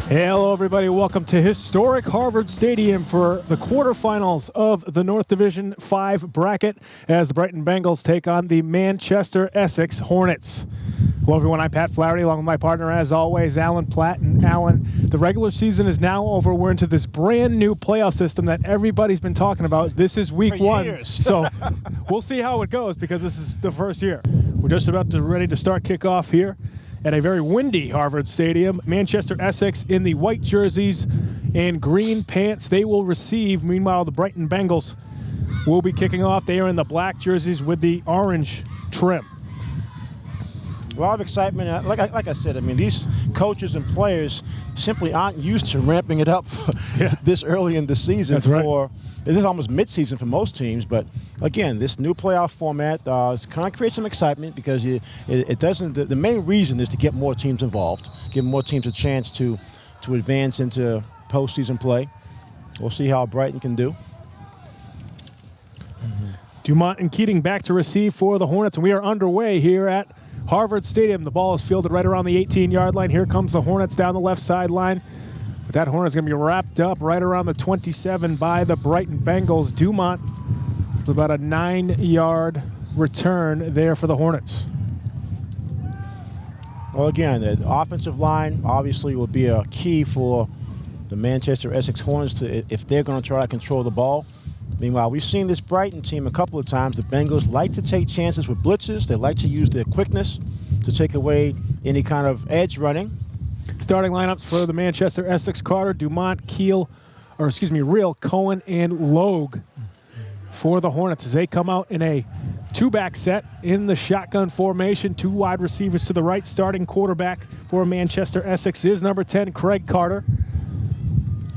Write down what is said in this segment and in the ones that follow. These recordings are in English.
Hello, everybody. Welcome to historic Harvard Stadium for the quarterfinals of the North Division 5 bracket as the Brighton Bengals take on the Manchester Essex Hornets. Hello, everyone. I'm Pat Flaherty, along with my partner, as always, Alan Platt. And Alan, the regular season is now over. We're into this brand new playoff system that everybody's been talking about. This is week one. So we'll see how it goes because this is the first year. We're just ready to start kickoff here at a very windy Harvard Stadium. Manchester Essex in the white jerseys and green pants. They will receive. Meanwhile, the Brighton Bengals will be kicking off. They are in the black jerseys with the orange trim. A lot of excitement. Like I said, I mean, these coaches and players simply aren't used to ramping it up this early in the season. That's right. This is almost mid-season for most teams, but again, this new playoff format kind of creates some excitement because it doesn't. The main reason is to get more teams involved, give more teams a chance to advance into postseason play. We'll see how Brighton can do. Dumont and Keating back to receive for the Hornets, and we are underway here at Harvard Stadium. The ball is fielded right around the 18-yard line. Here comes the Hornets down the left sideline. But that Hornet's going to be wrapped up right around the 27 by the Brighton Bengals. Dumont with about a 9-yard return there for the Hornets. Well, again, the offensive line obviously will be a key for the Manchester Essex Hornets if they're going to try to control the ball. Meanwhile, we've seen this Brighton team a couple of times. The Bengals like to take chances with blitzes. They like to use their quickness to take away any kind of edge running. Starting lineups for the Manchester Essex: Carter, Dumont, Reel, Cohen, and Logue for the Hornets as they come out in a two-back set in the shotgun formation. Two wide receivers to the right. Starting quarterback for Manchester Essex is number 10, Craig Carter.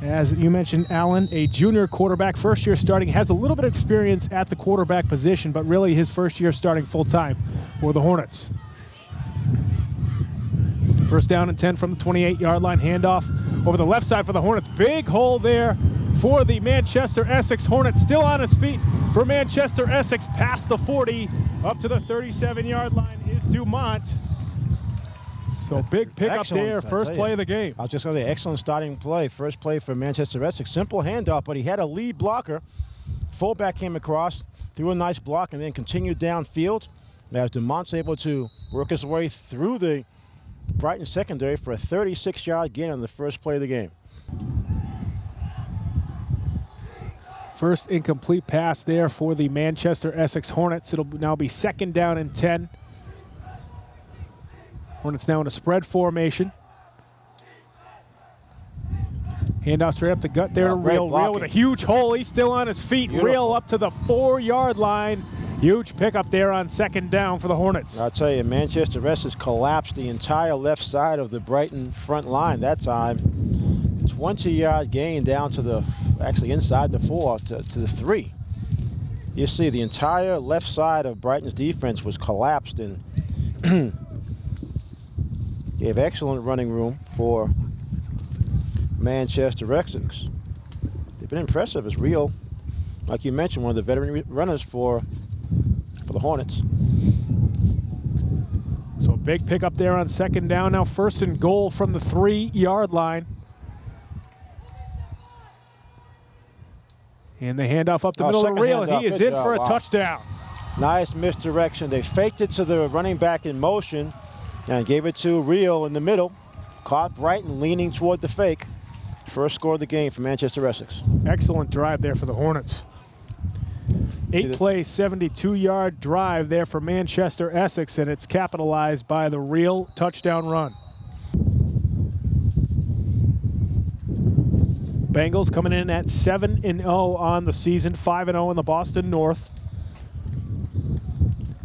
As you mentioned, Alan, a junior quarterback, first year starting, has a little bit of experience at the quarterback position, but really his first year starting full-time for the Hornets. First down and 10 from the 28-yard line. Handoff over the left side for the Hornets. Big hole there for the Manchester Essex Hornets. Still on his feet for Manchester Essex. Past the 40, up to the 37-yard line is Dumont. So big pickup there, first play of the game. I was just going to say, excellent starting play. First play for Manchester Essex. Simple handoff, but he had a lead blocker. Fullback came across, threw a nice block, and then continued downfield. Now Dumont's able to work his way through the Brighton secondary for a 36-yard gain on the first play of the game. First incomplete pass there for the Manchester Essex Hornets. It'll now be second down and 10. Hornets now in a spread formation. Handoff straight up the gut there to Reel. Reel with a huge hole. He's still on his feet. Beautiful. Reel up to the 4-yard line. Huge pickup there on second down for the Hornets. I'll tell you, Manchester Essex collapsed the entire left side of the Brighton front line that time. 20-yard gain down to actually inside the 4 to the 3. You see the entire left side of Brighton's defense was collapsed and gave excellent running room for Manchester Essex. They've been impressive as Reel, like you mentioned, one of the veteran runners for the Hornets. So a big pickup there on second down. Now first and goal from the 3-yard line. And the handoff up the middle of the Reel, and he is in for a touchdown. Nice misdirection. They faked it to the running back in motion and gave it to Reel in the middle. Caught Brighton leaning toward the fake. First score of the game for Manchester Essex. Excellent drive there for the Hornets. 8-play, 72-yard drive there for Manchester Essex, and it's capitalized by the Reel touchdown run. Bengals coming in at 7-0 on the season, 5-0 in the Boston North.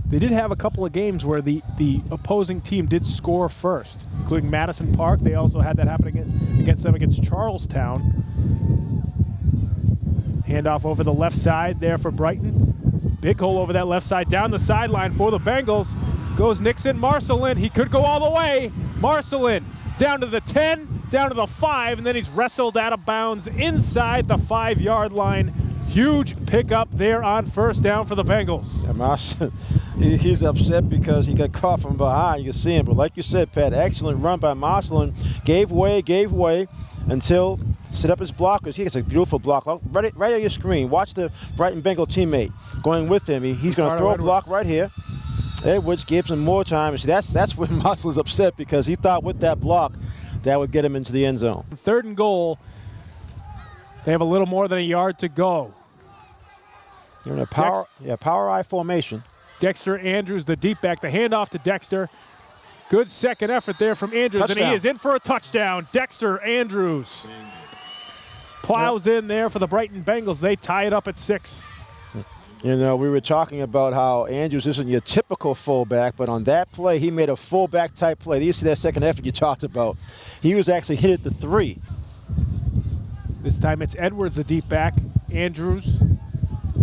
They did have a couple of games where the opposing team did score first, including Madison Park. They also had that happen against them against Charlestown. Handoff over the left side there for Brighton. Big hole over that left side. Down the sideline for the Bengals goes Nixon. Marcelin, he could go all the way. Marcelin down to the 10, down to the 5, and then he's wrestled out of bounds inside the 5-yard line. Huge pickup there on first down for the Bengals. He's upset because he got caught from behind. You can see him. But like you said, Pat, excellent run by Marcelin. Gave way until set up his blockers. He has a beautiful block. Right on your screen. Watch the Brighton Bengal teammate going with him. He's going to throw a block right here. Edwards gives him more time. See, that's when Marcelin's upset because he thought with that block that would get him into the end zone. 3rd and goal. They have a little more than a yard to go. You're in a power I formation. Dexter Andrews, the deep back, the handoff to Dexter. Good second effort there from Andrews, touchdown. And he is in for a touchdown. Dexter Andrews plows in there for the Brighton Bengals. They tie it up at 6. You know, we were talking about how Andrews isn't your typical fullback, but on that play, he made a fullback type play. You see that second effort you talked about. He was actually hit at the 3. This time it's Edwards, the deep back. Andrews,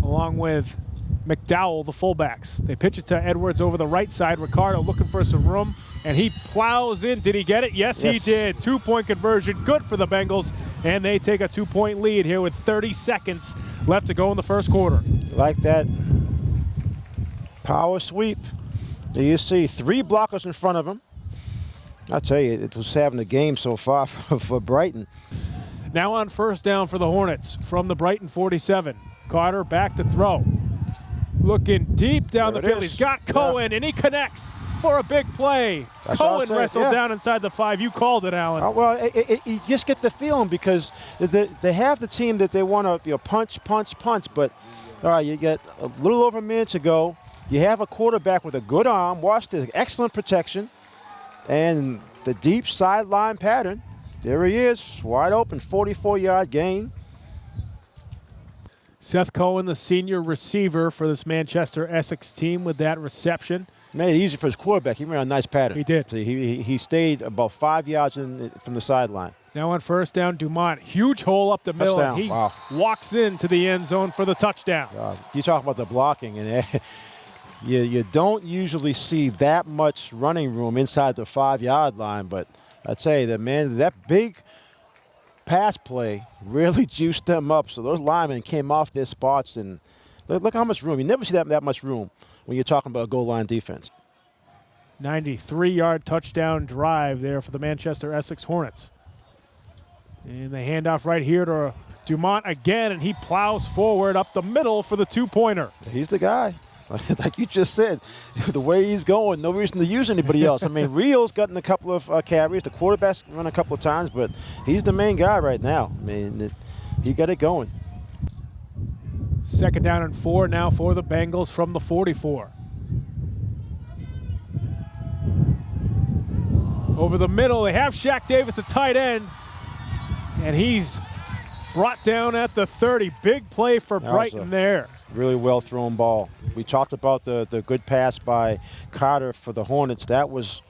along with McDowell, the fullbacks. They pitch it to Edwards over the right side. Ricardo looking for some room, and he plows in. Did he get it? Yes, he did. 2-point conversion, good for the Bengals, and they take a 2-point lead here with 30 seconds left to go in the first quarter. Like that power sweep. You see 3 blockers in front of him. I tell you, it was having a game so far for Brighton. Now on first down for the Hornets from the Brighton 47. Carter back to throw. Looking deep down the field. He's got Cohen, and he connects for a big play. Cohen wrestled down inside the 5. You called it, Alan. Well, you just get the feeling because they have the team that they want to punch. But, all right, you get a little over a minute to go. You have a quarterback with a good arm. Watch the excellent protection and the deep sideline pattern. There he is, wide open, 44-yard gain. Seth Cohen, the senior receiver for this Manchester Essex team with that reception. Made it easy for his quarterback. He ran a nice pattern. He did. So he stayed about 5 yards from the sideline. Now on first down, Dumont, huge hole up the middle. Touchdown. And he walks into the end zone for the touchdown. You talk about the blocking, and you don't usually see that much running room inside the 5-yard line, but I tell you, that big pass play really juiced them up. So those linemen came off their spots, and look how much room. You never see that much room when you're talking about a goal line defense. 93-yard touchdown drive there for the Manchester Essex Hornets. And the handoff right here to Dumont again, and he plows forward up the middle for the 2-pointer. He's the guy. Like you just said, the way he's going, no reason to use anybody else. I mean, Rio's gotten a couple of carries. The quarterback's run a couple of times, but he's the main guy right now. I mean, he got it going. 2nd down and 4 now for the Bengals from the 44. Over the middle, they have Shaq Davis, a tight end, and he's brought down at the 30. Big play for Brighton there. Really well thrown ball. We talked about the good pass by Carter for the Hornets. That was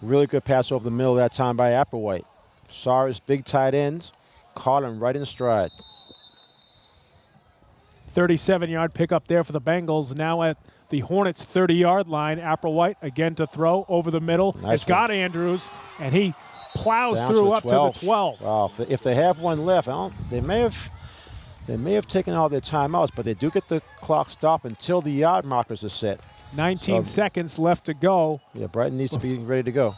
really good pass over the middle that time by Applewhite. Saw his big tight ends, caught him right in stride. 37-yard pickup there for the Bengals. Now at the Hornets' 30-yard line. Applewhite again to throw over the middle. Nice it's got Andrews, and he plows down through to up to the 12. Wow, if they have one left, they may have taken all their timeouts, but they do get the clock stopped until the yard markers are set. 19 seconds left to go. Yeah, Brighton needs to be ready to go.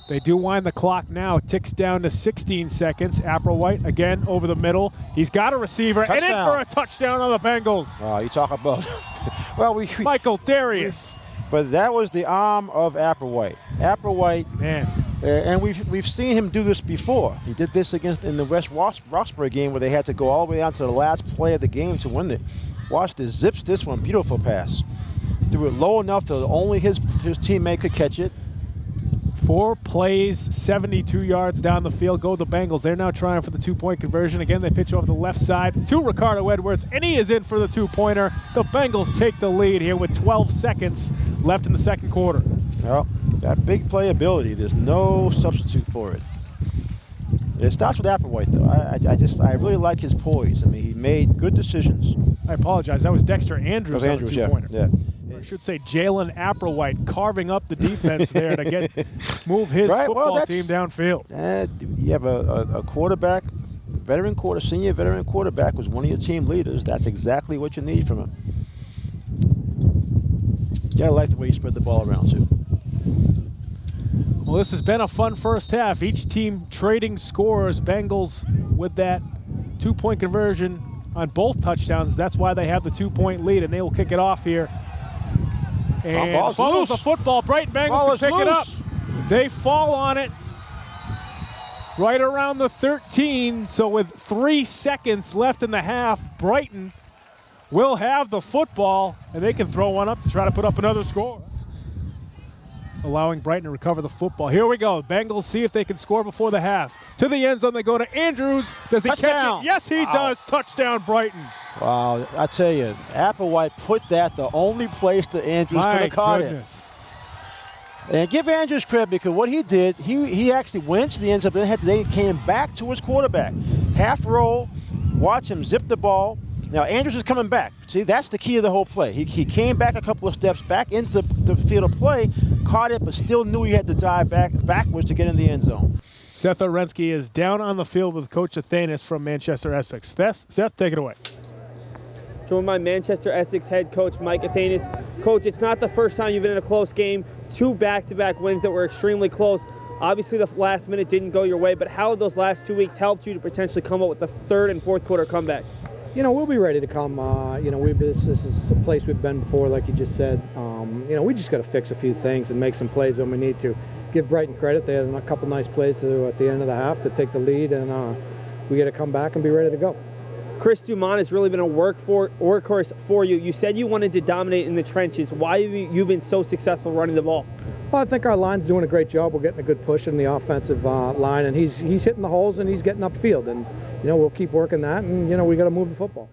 They do wind the clock now. It ticks down to 16 seconds. Applewhite again over the middle. He's got a receiver Touchdown. and in for a touchdown on the Bengals. Oh, you talk about Michael Darius. But that was the arm of Applewhite. Applewhite, man, and we've seen him do this before. He did this in the West Roxbury game where they had to go all the way down to the last play of the game to win it. Watch this, zips this one, beautiful pass. Threw it low enough that only his teammate could catch it. 4 plays, 72 yards down the field. Go the Bengals. They're now trying for the 2-point conversion. Again, they pitch over the left side to Ricardo Edwards, and he is in for the 2-pointer. The Bengals take the lead here with 12 seconds left in the second quarter. Well, that big playability, there's no substitute for it. It starts with Applewhite, though. I really like his poise. I mean, he made good decisions. I apologize. That was Dexter Andrews on the 2-pointer. Yeah. I should say Jalen Applewhite carving up the defense there to move his football team downfield. You have a quarterback Senior veteran quarterback was one of your team leaders. That's exactly what you need from him. Yeah, I like the way he spread the ball around, too. Well, this has been a fun first half. Each team trading scores. Bengals with that 2-point conversion on both touchdowns. That's why they have the 2-point lead, and they will kick it off here. And follows the football. Brighton Bengals can pick it up. They fall on it right around the 13. So with 3 seconds left in the half, Brighton will have the football, and they can throw one up to try to put up another score, allowing Brighton to recover the football. Here we go. Bengals see if they can score before the half. To the end zone they go to Andrews. Does he catch it? Yes, he does. Touchdown, Brighton. Wow, I tell you, Applewhite put that the only place that Andrews could have caught it. And give Andrews credit, because what he did, he actually went to the end zone, but then came back to his quarterback. Half roll, watch him zip the ball. Now, Andrews is coming back. See, that's the key of the whole play. He came back a couple of steps back into the field of play, caught it, but still knew he had to dive backwards to get in the end zone. Seth Orensky is down on the field with Coach Athanas from Manchester Essex. Seth, take it away. Joined by Manchester Essex head coach Mike Athanas. Coach, it's not the first time you've been in a close game. 2 back-to-back wins that were extremely close. Obviously, the last minute didn't go your way, but how have those last 2 weeks helped you to potentially come up with the third and fourth quarter comeback? You know, we'll be ready to come. This is a place we've been before, like you just said. We just got to fix a few things and make some plays when we need to. Give Brighton credit. They had a couple nice plays at the end of the half to take the lead, and we got to come back and be ready to go. Chris Dumont has really been a workhorse for you. You said you wanted to dominate in the trenches. Why have you been so successful running the ball? Well, I think our line's doing a great job. We're getting a good push in the offensive line, and he's hitting the holes and he's getting upfield. And, we'll keep working that, and, we got to move the football.